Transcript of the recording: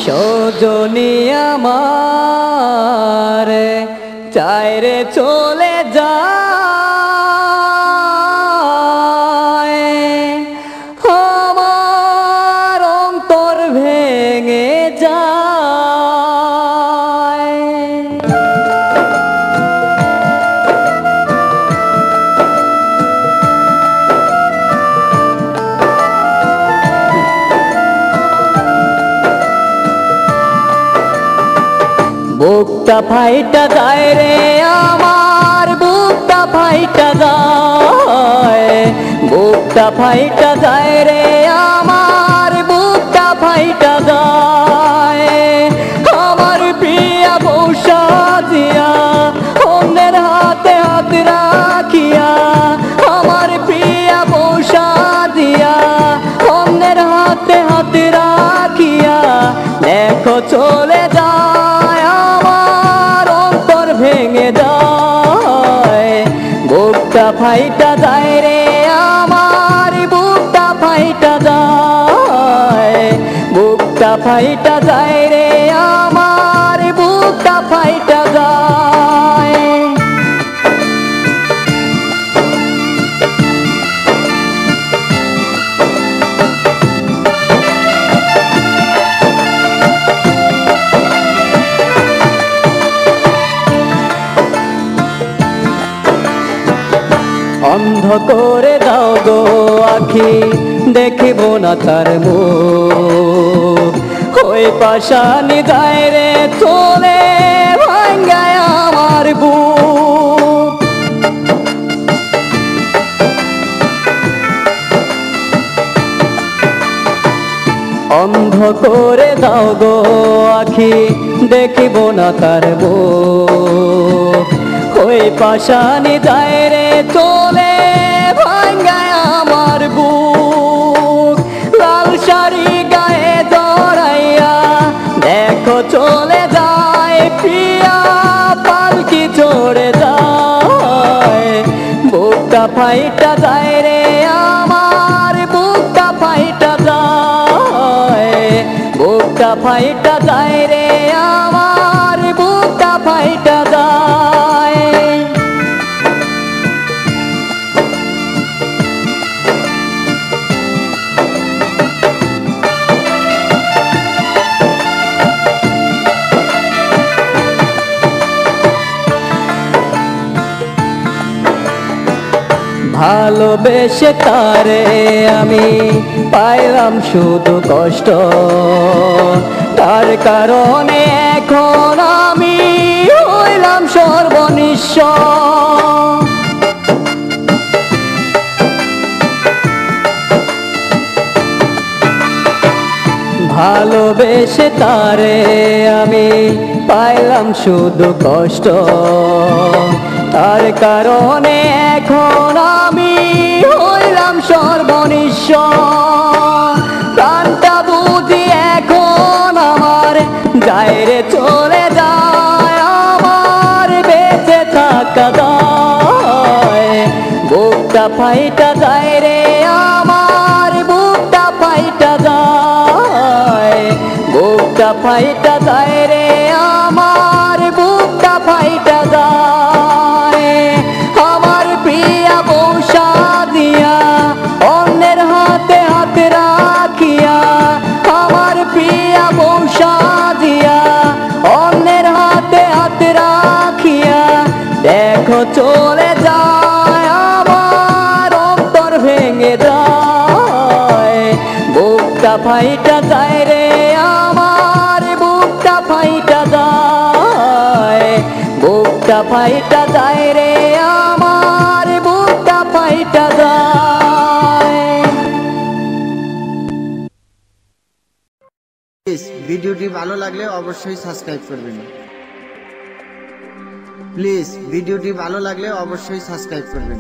সজনী আমার চায় রে চলে যায়, আমার অন্তর ভেঙে যায়। বুকটা ফাইটা যায় রে আমার, বুকটা ফাইটা যায়, বুকটা ফাইটা যায় রে আমার, বুকটা ফাইটা যায়। আমার প্রিয়া বৌসা দিয়া অন্যের হাতে হাত রাখিয়া, আমার প্রিয়া বৌসা দিয়া অন্যের হাতে হাত রাখিয়া দেখো চলে যায়, আমার অন্তর ভেঙে যায়। বুকটা ফাইটা যায় রে আমার, বুকটা ফাইটা যায়, বুকটা ফাইটা যায় রে আমার, বুকটা ফাইটা যায়। অন্ধ করে দাও গো আখি, দেখিব না তার মুখ, ওই পাশানি যায় রে চলে ভাঙ্গায় আমার বুক। অন্ধ করে দাও গো আখি, দেখিব না তার মুখ, ওই পাশানি যায় রে চলে ভাঙ্গায় আমার বুক। লাল শাড়ি গায়ে জড়াইয়া দেখো চলে যায়, প্রিয়া পালকি চড়ে যায়। বুকটা ফাইটা যায় রে আমার, বুকটা ফাইটা যায়, বুকটা ফাইটা যায় রে আমার, বুকটা ফাইটা যায়। ভালোবেসে তারে আমি পাইলাম শুধু কষ্ট, তার কারণে এখন আমি হইলাম সর্বনিঃস্ব। ভালোবেসে তারে আমি পাইলাম শুধু কষ্ট, তার কারণে এখন আমি হইলাম সর্বনিঃস্ব। প্রাণটা বুঝি এখন আমার যায় রে চলে যায়, আমার বেঁচে থাকা দায়। বুকটা ফাইটা যায় রে আমার, বুকটা ফাইটা যায়, বুকটা ফাইটা যায় রে আমার, বুকটা ফাইটা যায়। আমার প্রিয়া বৌসা দিয়া অন্যের হাতে হাত রাখিয়া, আমার প্রিয়া বৌসা দিয়া অন্যের হাতে হাত রাখিয়া দেখো চলে যায়, আমার অন্তর ভেঙে যায়। বুকটা ফাইটা যায় রে আমার, বুকটা ফাইটা যায়, বুকটা ফাইটা যায় রে আমার, বুকটা ফাইটা যায়। ভিডিওটি ভালো লাগলে অবশ্যই সাবস্ক্রাইব করবেন। প্লিজ ভিডিওটি ভালো লাগলে অবশ্যই সাবস্ক্রাইব করবেন।